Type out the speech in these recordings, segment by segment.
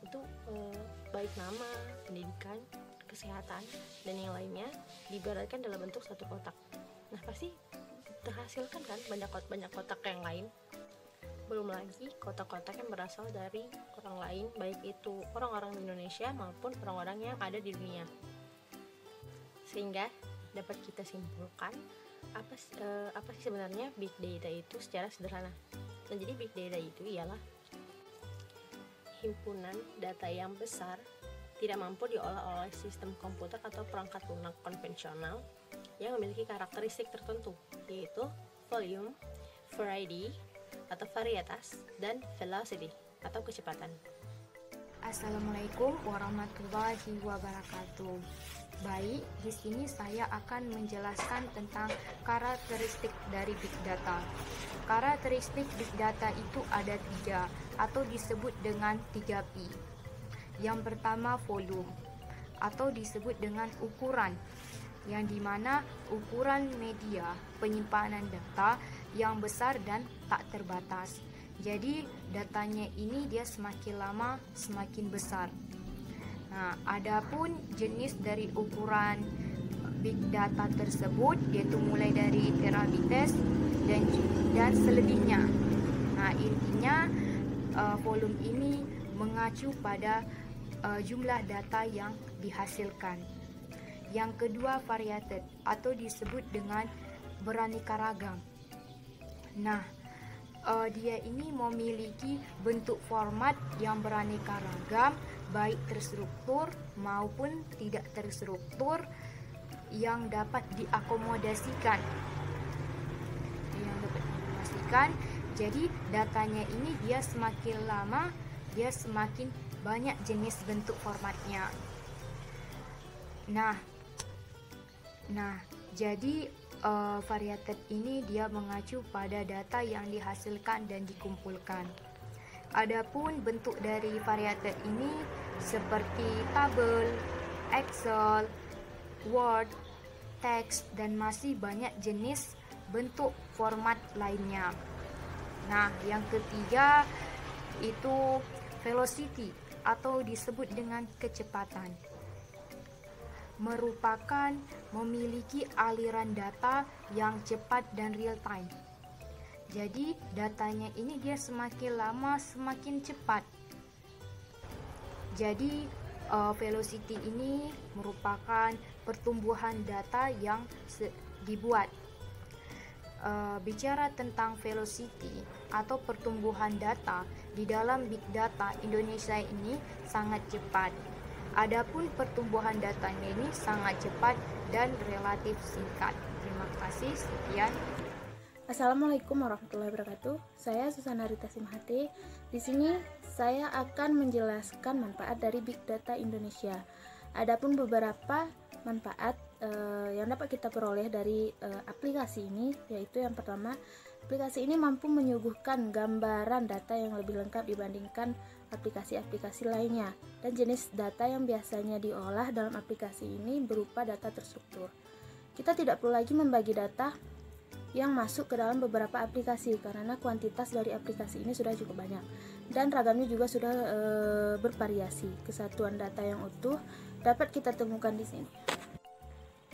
itu baik nama, pendidikan, kesehatan, dan yang lainnya diibaratkan dalam bentuk satu kotak. Nah, pasti terhasilkan kan banyak kotak yang lain. Belum lagi kotak-kotak yang berasal dari orang lain, baik itu orang-orang di Indonesia maupun orang-orang yang ada di dunia. Sehingga dapat kita simpulkan apa sih sebenarnya big data itu secara sederhana. Dan jadi big data itu ialah himpunan data yang besar tidak mampu diolah oleh sistem komputer atau perangkat lunak konvensional yang memiliki karakteristik tertentu, yaitu volume, variety atau varietas, dan velocity atau kecepatan. Assalamualaikum warahmatullahi wabarakatuh. Baik, di sini saya akan menjelaskan tentang karakteristik dari Big Data. Karakteristik Big Data itu ada 3 atau disebut dengan 3P. Yang pertama volume atau disebut dengan ukuran, yang dimana ukuran media penyimpanan data yang besar dan tak terbatas. Jadi datanya ini dia semakin lama semakin besar. Nah, adapun jenis dari ukuran big data tersebut yaitu mulai dari terabites dan selebihnya. Nah, intinya volume ini mengacu pada jumlah data yang dihasilkan. Yang kedua variated atau disebut dengan beraneka ragam. Nah, dia ini memiliki bentuk format yang beraneka ragam, baik terstruktur maupun tidak terstruktur, yang dapat diakomodasikan. Jadi datanya ini dia semakin lama dia semakin banyak jenis bentuk formatnya. Nah, jadi variated ini dia mengacu pada data yang dihasilkan dan dikumpulkan. Adapun bentuk dari variated ini seperti tabel, Excel, Word, teks, dan masih banyak jenis bentuk format lainnya. Nah, yang ketiga itu velocity atau disebut dengan kecepatan. Merupakan memiliki aliran data yang cepat dan real time. Jadi datanya ini dia semakin lama semakin cepat. Jadi velocity ini merupakan pertumbuhan data yang dibuat. Bicara tentang velocity atau pertumbuhan data di dalam big data Indonesia ini sangat cepat. Adapun pertumbuhan datanya ini sangat cepat dan relatif singkat. Terima kasih, sekian. Assalamualaikum warahmatullahi wabarakatuh. Saya Susana Rita Simhati. Di sini saya akan menjelaskan manfaat dari Big Data Indonesia. Adapun beberapa manfaat yang dapat kita peroleh dari aplikasi ini, yaitu yang pertama, aplikasi ini mampu menyuguhkan gambaran data yang lebih lengkap dibandingkan aplikasi-aplikasi lainnya, dan jenis data yang biasanya diolah dalam aplikasi ini berupa data terstruktur. Kita tidak perlu lagi membagi data yang masuk ke dalam beberapa aplikasi karena kuantitas dari aplikasi ini sudah cukup banyak dan ragamnya juga sudah bervariasi. Kesatuan data yang utuh dapat kita temukan di sini.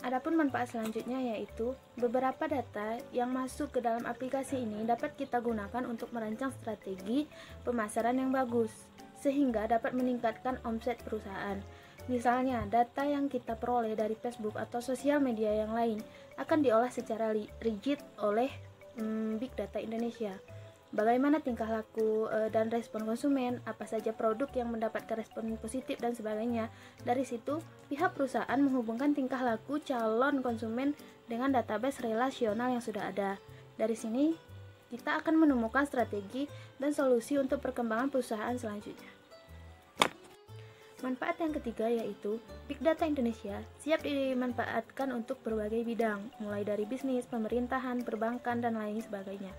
Adapun manfaat selanjutnya yaitu beberapa data yang masuk ke dalam aplikasi ini dapat kita gunakan untuk merancang strategi pemasaran yang bagus sehingga dapat meningkatkan omset perusahaan. Misalnya, data yang kita peroleh dari Facebook atau sosial media yang lain akan diolah secara rigid oleh Big Data Indonesia. Bagaimana tingkah laku dan respon konsumen, apa saja produk yang mendapatkan respon positif dan sebagainya. Dari situ, pihak perusahaan menghubungkan tingkah laku calon konsumen dengan database relasional yang sudah ada. Dari sini, kita akan menemukan strategi dan solusi untuk perkembangan perusahaan selanjutnya. Manfaat yang ketiga yaitu Big Data Indonesia siap dimanfaatkan untuk berbagai bidang, mulai dari bisnis, pemerintahan, perbankan, dan lain sebagainya.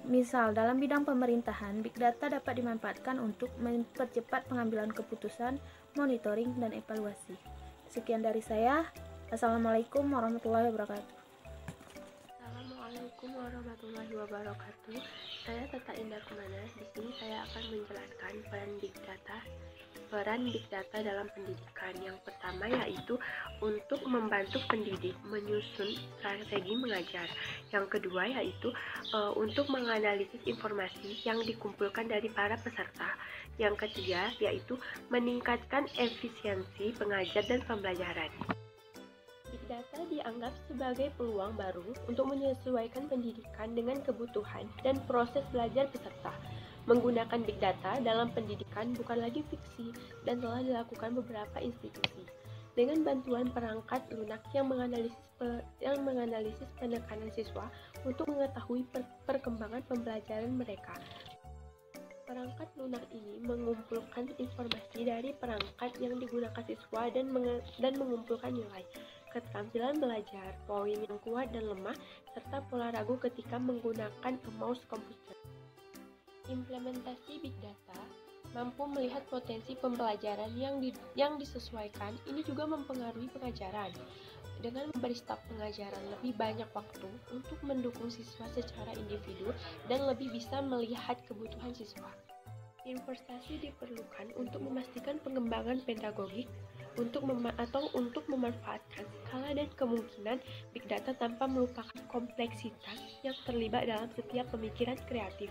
Misal, dalam bidang pemerintahan, Big Data dapat dimanfaatkan untuk mempercepat pengambilan keputusan, monitoring, dan evaluasi. Sekian dari saya. Assalamualaikum warahmatullahi wabarakatuh. Assalamualaikum warahmatullahi wabarakatuh. Saya Tata Indah Kumana. Di sini saya akan menjelaskan peran Big Data peran Big Data dalam pendidikan. Yang pertama yaitu untuk membantu pendidik menyusun strategi mengajar. Yang kedua yaitu untuk menganalisis informasi yang dikumpulkan dari para peserta. Yang ketiga yaitu meningkatkan efisiensi pengajar dan pembelajaran. Big Data dianggap sebagai peluang baru untuk menyesuaikan pendidikan dengan kebutuhan dan proses belajar peserta. Menggunakan Big Data dalam pendidikan bukan lagi fiksi dan telah dilakukan beberapa institusi. Dengan bantuan perangkat lunak yang menganalisis penekanan siswa untuk mengetahui perkembangan pembelajaran mereka. Perangkat lunak ini mengumpulkan informasi dari perangkat yang digunakan siswa dan mengumpulkan nilai, keterampilan belajar, poin yang kuat dan lemah, serta pola ragu ketika menggunakan mouse komputer. Implementasi Big Data mampu melihat potensi pembelajaran yang disesuaikan. Ini juga mempengaruhi pengajaran dengan memberi staf pengajaran lebih banyak waktu untuk mendukung siswa secara individu dan lebih bisa melihat kebutuhan siswa. Investasi diperlukan untuk memastikan pengembangan pedagogik untuk memanfaatkan skala dan kemungkinan Big Data tanpa melupakan kompleksitas yang terlibat dalam setiap pemikiran kreatif.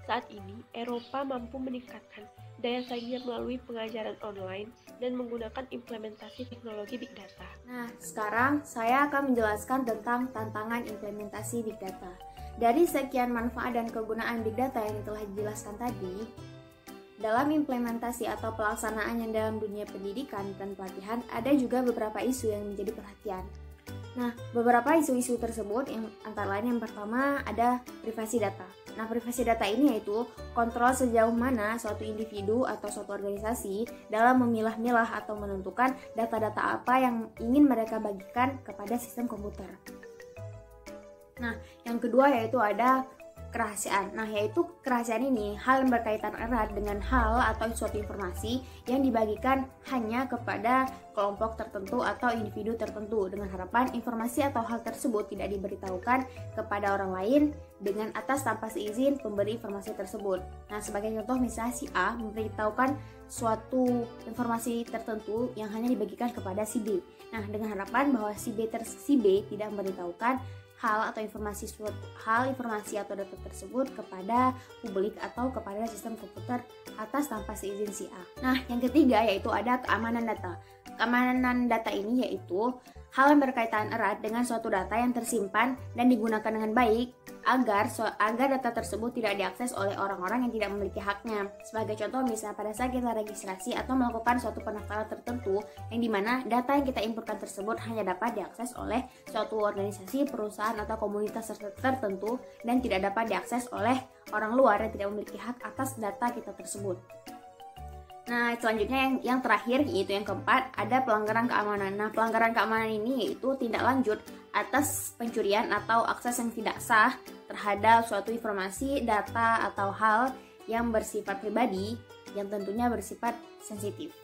Saat ini, Eropa mampu meningkatkan daya saingnya melalui pengajaran online dan menggunakan implementasi teknologi Big Data. Nah, sekarang saya akan menjelaskan tentang tantangan implementasi Big Data. Dari sekian manfaat dan kegunaan Big Data yang telah dijelaskan tadi, dalam implementasi atau pelaksanaannya dalam dunia pendidikan dan pelatihan, ada juga beberapa isu yang menjadi perhatian. Nah, beberapa isu-isu tersebut antara lain yang pertama ada privasi data. Nah, privasi data ini yaitu kontrol sejauh mana suatu individu atau suatu organisasi dalam memilah-milah atau menentukan data-data apa yang ingin mereka bagikan kepada sistem komputer. Nah, yang kedua yaitu ada kerahasiaan. Nah, yaitu kerahasiaan ini hal yang berkaitan erat dengan hal atau suatu informasi yang dibagikan hanya kepada kelompok tertentu atau individu tertentu dengan harapan informasi atau hal tersebut tidak diberitahukan kepada orang lain dengan atas tanpa seizin pemberi informasi tersebut. Nah, sebagai contoh misalnya si A memberitahukan suatu informasi tertentu yang hanya dibagikan kepada si B. Nah, dengan harapan bahwa si B tidak memberitahukan hal atau informasi atau data tersebut kepada publik atau kepada sistem komputer atas tanpa seizin si A. Nah, yang ketiga yaitu ada keamanan data. Keamanan data ini yaitu hal yang berkaitan erat dengan suatu data yang tersimpan dan digunakan dengan baik agar data tersebut tidak diakses oleh orang-orang yang tidak memiliki haknya. Sebagai contoh, misalnya pada saat kita registrasi atau melakukan suatu pendaftaran tertentu yang dimana data yang kita inputkan tersebut hanya dapat diakses oleh suatu organisasi, perusahaan, atau komunitas tertentu dan tidak dapat diakses oleh orang luar yang tidak memiliki hak atas data kita tersebut. Nah, selanjutnya yang terakhir yaitu yang keempat ada pelanggaran keamanan. Nah, pelanggaran keamanan ini yaitu tindak lanjut atas pencurian atau akses yang tidak sah terhadap suatu informasi, data, atau hal yang bersifat pribadi yang tentunya bersifat sensitif.